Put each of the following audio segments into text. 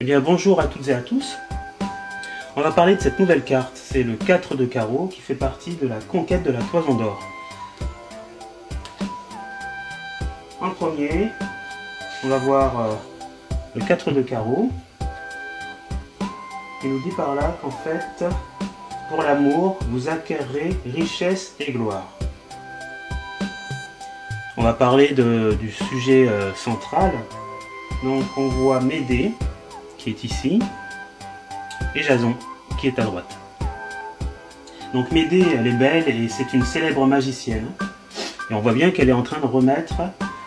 Eh bien bonjour à toutes et à tous. On va parler de cette nouvelle carte, c'est le 4 de carreau qui fait partie de la conquête de la Toison d'Or. En premier, on va voir le 4 de carreau. Il nous dit par là qu'en fait, pour l'amour, vous acquérerez richesse et gloire. On va parler du sujet central. Donc on voit Médée, qui est ici, et Jason, qui est à droite. Donc Médée, elle est belle et c'est une célèbre magicienne. Et on voit bien qu'elle est en train de remettre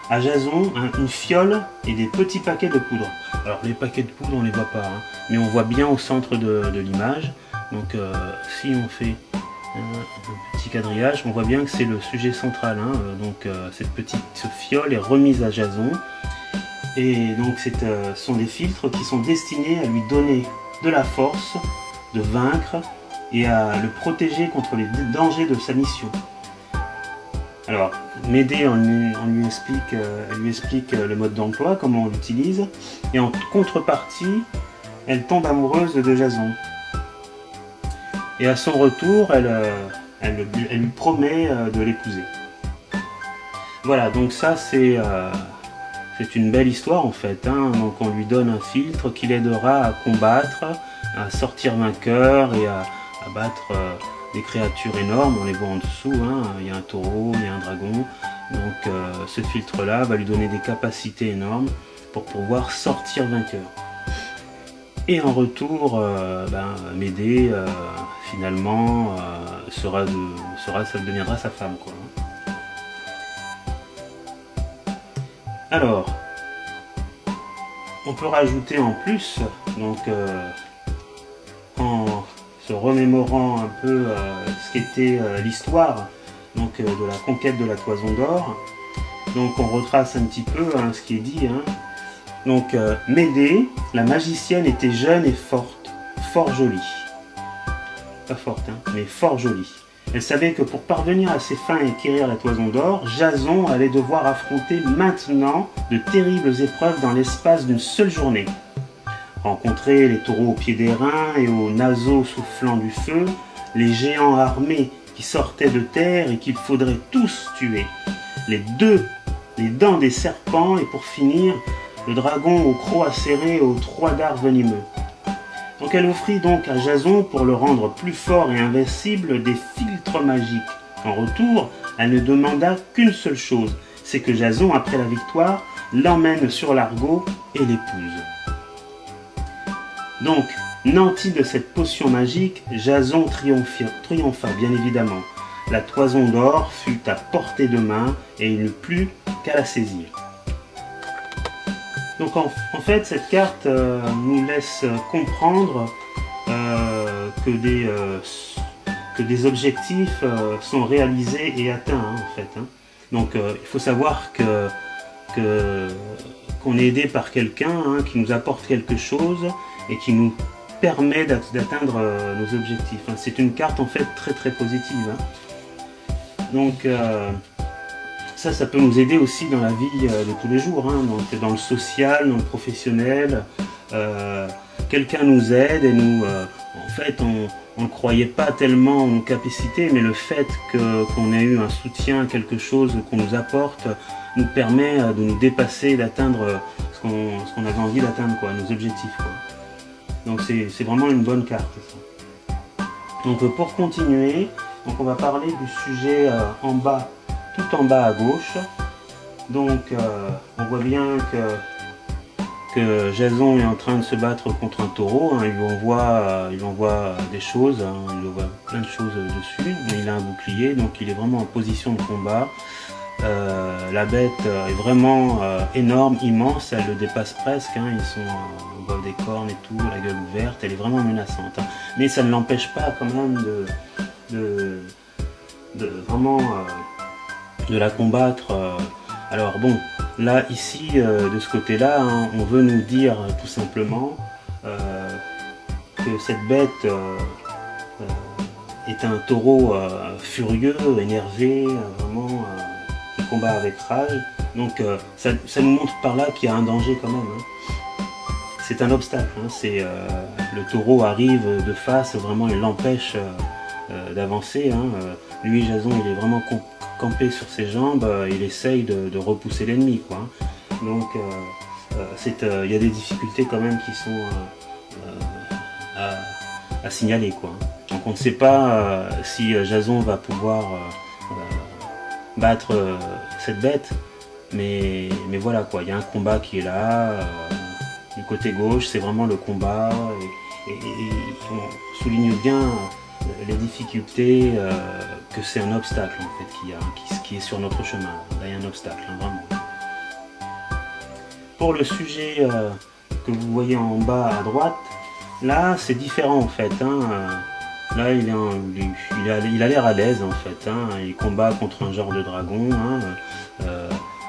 à Jason une fiole et des petits paquets de poudre. Alors les paquets de poudre, on ne les voit pas, hein, mais on voit bien au centre de l'image. Donc si on fait un petit quadrillage, on voit bien que c'est le sujet central. Hein. Donc cette petite fiole est remise à Jason. Et donc ce sont des filtres qui sont destinés à lui donner de la force, de vaincre et à le protéger contre les dangers de sa mission. Alors Médée, elle lui explique le mode d'emploi, comment on l'utilise, et en contrepartie, elle tombe amoureuse de Jason. Et à son retour, elle lui promet de l'épouser. Voilà, donc ça c'est une belle histoire en fait, hein. Donc on lui donne un filtre qui l'aidera à combattre, à sortir vainqueur et à battre des créatures énormes. On les voit en dessous, hein. Il y a un taureau, il y a un dragon. Donc ce filtre là va lui donner des capacités énormes pour pouvoir sortir vainqueur. Et en retour, Médée finalement ça deviendra sa femme, quoi. Alors, on peut rajouter en plus, donc en se remémorant un peu ce qu'était l'histoire donc de la conquête de la Toison d'Or, donc on retrace un petit peu ce qui est dit. Hein. Donc Médée, la magicienne, était jeune et forte, fort jolie. Pas forte, hein, mais fort jolie. Elle savait que pour parvenir à ses fins et acquérir la Toison d'Or, Jason allait devoir affronter maintenant de terribles épreuves dans l'espace d'une seule journée. Rencontrer les taureaux au pied des reins et aux naseaux soufflant du feu, les géants armés qui sortaient de terre et qu'il faudrait tous tuer, les dents des serpents et pour finir, le dragon au croc acéré et aux 3 dards venimeux. Donc elle offrit donc à Jason, pour le rendre plus fort et invincible, des filtres magiques. En retour, elle ne demanda qu'une seule chose, c'est que Jason, après la victoire, l'emmène sur l'Argo et l'épouse. Donc, nanti de cette potion magique, Jason triompha bien évidemment. La Toison d'Or fut à portée de main et il n'eut plus qu'à la saisir. Donc en fait, cette carte nous laisse comprendre que des objectifs sont réalisés et atteints, hein, en fait. Hein. Donc il faut savoir qu'on est aidé par quelqu'un, hein, qui nous apporte quelque chose et qui nous permet d'atteindre nos objectifs. Hein. C'est une carte en fait très très positive. Hein. Donc ça peut nous aider aussi dans la vie de tous les jours, hein, donc dans le social, dans le professionnel. Quelqu'un nous aide et nous, en fait, on ne croyait pas tellement en nos capacités, mais le fait qu'on ait eu un soutien, quelque chose qu'on nous apporte, nous permet de nous dépasser, d'atteindre ce qu'on avait envie d'atteindre, quoi, nos objectifs, quoi. Donc c'est vraiment une bonne carte, ça. Donc pour continuer, donc on va parler du sujet en bas, tout en bas à gauche. Donc on voit bien que Jason est en train de se battre contre un taureau, hein. Il lui envoie des choses, hein. Il lui envoie plein de choses dessus, mais il a un bouclier, donc il est vraiment en position de combat. La bête est vraiment énorme, immense, elle le dépasse presque, hein. Ils sont au bord des cornes et tout, la gueule ouverte, elle est vraiment menaçante, hein. Mais ça ne l'empêche pas quand même de vraiment de la combattre. Alors bon, là ici de ce côté là, hein, on veut nous dire tout simplement que cette bête est un taureau furieux, énervé, vraiment qui combat avec rage. Donc ça nous montre par là qu'il y a un danger quand même, hein. c'est un obstacle. Hein. Le taureau arrive de face, vraiment il l'empêche d'avancer. Hein. Lui, Jason, il est vraiment campé sur ses jambes, il essaye de repousser l'ennemi, quoi. Donc il y a des difficultés quand même qui sont à signaler, quoi. Donc on ne sait pas si Jason va pouvoir battre cette bête, mais voilà, quoi. Il y a un combat qui est là, du côté gauche, c'est vraiment le combat, et on souligne bien les difficultés, que c'est un obstacle en fait qui est sur notre chemin. Là, il y a un obstacle, hein, vraiment. Pour le sujet que vous voyez en bas à droite, là c'est différent en fait. Hein. Là il a l'air à l'aise en fait. Hein. Il combat contre un genre de dragon. Hein.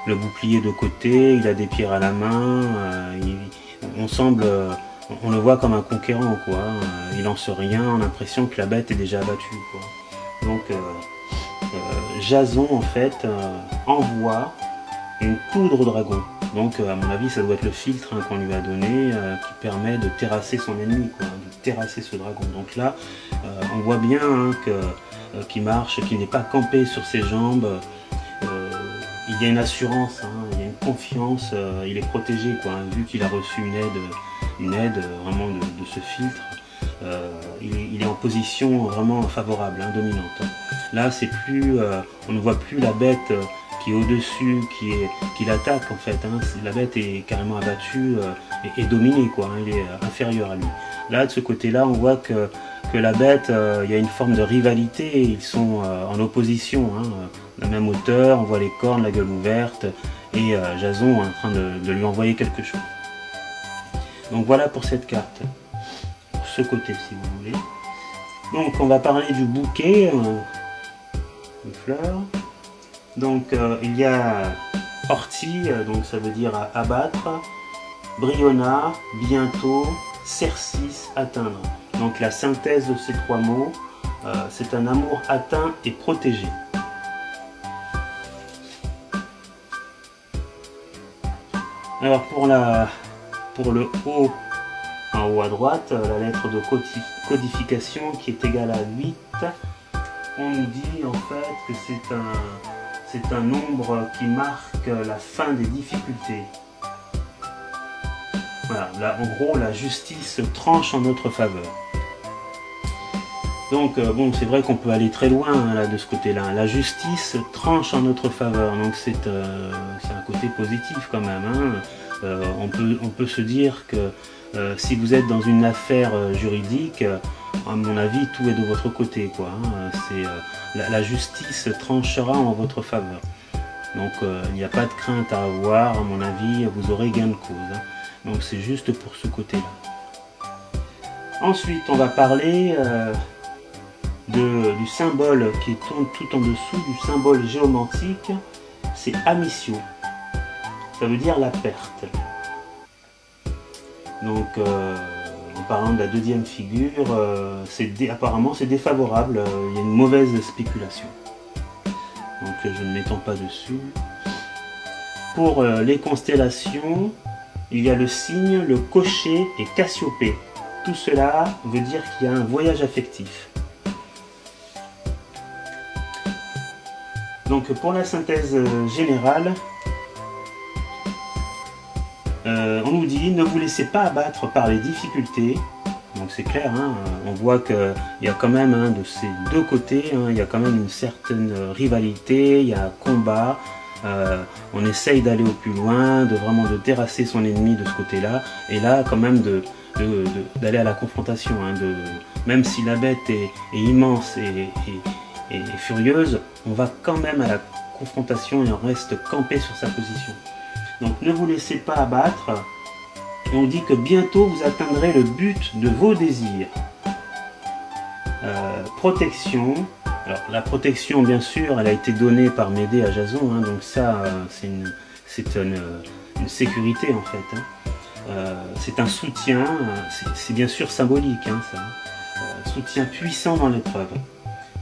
Le bouclier de côté, il a des pierres à la main. On le voit comme un conquérant, quoi. Il lance rien, on a l'impression que la bête est déjà abattue, quoi. Donc Jason en fait envoie une poudre au dragon. Donc à mon avis ça doit être le filtre, hein, qu'on lui a donné, qui permet de terrasser son ennemi, quoi, de terrasser ce dragon. Donc là on voit bien, hein, qu'il marche, qu'il n'est pas campé sur ses jambes. Il y a une assurance, hein, il y a une confiance, il est protégé, quoi, hein, vu qu'il a reçu une aide vraiment de ce filtre. Il est en position vraiment favorable, hein, dominante. Là c'est plus, on ne voit plus la bête qui est au-dessus, qui l'attaque en fait. Hein. La bête est carrément abattue et dominée, quoi, hein, il est inférieur à lui. Là de ce côté-là on voit que la bête, il y a une forme de rivalité, ils sont en opposition, hein, la même hauteur, on voit les cornes, la gueule ouverte, et Jason est en train de lui envoyer quelque chose. Donc voilà pour cette carte, pour ce côté si vous voulez. Donc on va parler du bouquet de fleurs. Donc il y a ortie, donc ça veut dire abattre, Briona, bientôt, Cercis, atteindre. Donc la synthèse de ces trois mots, c'est un amour atteint et protégé. Alors pour le haut, en haut à droite, la lettre de codification qui est égale à 8, on nous dit en fait que c'est un nombre qui marque la fin des difficultés. Voilà, là, en gros, la justice tranche en notre faveur. Donc, bon, c'est vrai qu'on peut aller très loin, hein, là, de ce côté-là. La justice tranche en notre faveur, donc c'est un côté positif quand même. Hein. On peut se dire que si vous êtes dans une affaire juridique, à mon avis, tout est de votre côté, quoi. Hein. La justice tranchera en votre faveur. Donc, il n'y a pas de crainte à avoir, à mon avis, vous aurez gain de cause. Hein. Donc c'est juste pour ce côté-là. Ensuite, on va parler du symbole qui est tout en dessous, du symbole géomantique, c'est Amicio. Ça veut dire la perte. Donc, en parlant de la deuxième figure, apparemment c'est défavorable, il y a une mauvaise spéculation. Donc je ne m'étends pas dessus. Pour les constellations, il y a le cygne, le cocher et Cassiopée. Tout cela veut dire qu'il y a un voyage affectif. Donc pour la synthèse générale, on nous dit ne vous laissez pas abattre par les difficultés. Donc c'est clair, hein, on voit qu'il y a quand même, hein, de ces deux côtés, hein, il y a quand même une certaine rivalité, il y a un combat. On essaye d'aller au plus loin, de terrasser son ennemi de ce côté-là, et là quand même d'aller à la confrontation, hein, même si la bête est immense et furieuse, on va quand même à la confrontation et on reste campé sur sa position. Donc ne vous laissez pas abattre, on dit que bientôt vous atteindrez le but de vos désirs. Protection. Alors la protection, bien sûr, elle a été donnée par Médée à Jason, hein, donc ça c'est une sécurité en fait. Hein. C'est un soutien, c'est bien sûr symbolique, hein, ça. Soutien puissant dans l'épreuve.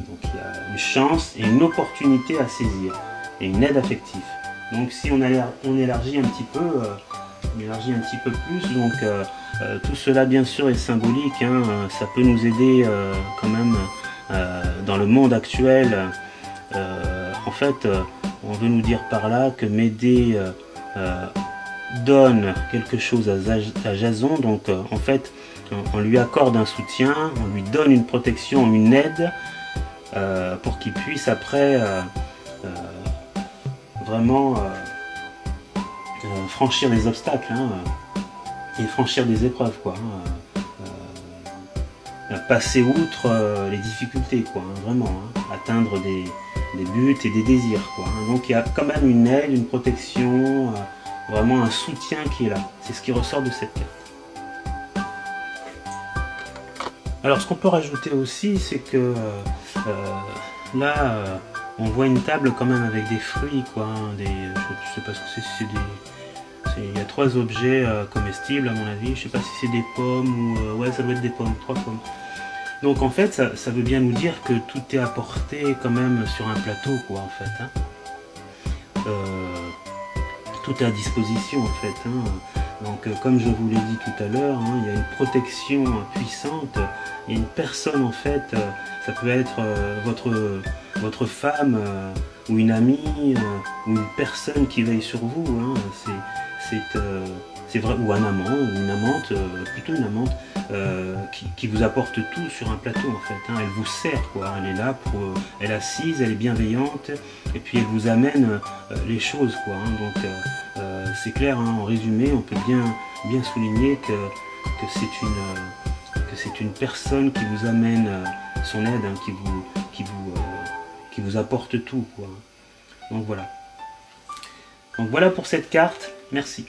Donc il y a une chance et une opportunité à saisir, et une aide affective. Donc si on élargit un petit peu, On élargit un petit peu plus. Donc tout cela bien sûr est symbolique, hein, ça peut nous aider quand même dans le monde actuel. En fait, on veut nous dire par là que Médée donne quelque chose à Jason, donc en fait on lui accorde un soutien, on lui donne une protection, une aide pour qu'il puisse après vraiment franchir les obstacles, hein, et franchir des épreuves, quoi, hein, passer outre les difficultés, quoi, hein, vraiment, hein, atteindre des buts et des désirs, quoi, hein. Donc il y a quand même une aide, une protection, vraiment un soutien qui est là. C'est ce qui ressort de cette carte. Alors ce qu'on peut rajouter aussi, c'est que là on voit une table quand même avec des fruits, quoi, hein, je sais pas ce que c'est il y a 3 objets comestibles à mon avis, je sais pas si c'est des pommes ou ouais, ça doit être des pommes, 3 pommes. Donc en fait ça veut bien nous dire que tout est apporté quand même sur un plateau, quoi, en fait, hein. Tout est à disposition, en fait, hein. Donc comme je vous l'ai dit tout à l'heure, hein, il y a une protection puissante, il y a une personne, en fait, ça peut être votre femme ou une amie ou une personne qui veille sur vous, hein. C'est vrai, ou un amant, ou une amante, plutôt une amante, qui vous apporte tout sur un plateau, en fait, hein. Elle vous sert, quoi, elle est là pour, elle est assise, elle est bienveillante, et puis elle vous amène les choses, quoi, hein. Donc c'est clair, hein, en résumé, on peut bien souligner que c'est une personne qui vous amène son aide, hein, qui vous apporte tout, quoi. Donc voilà. Donc voilà pour cette carte. Merci.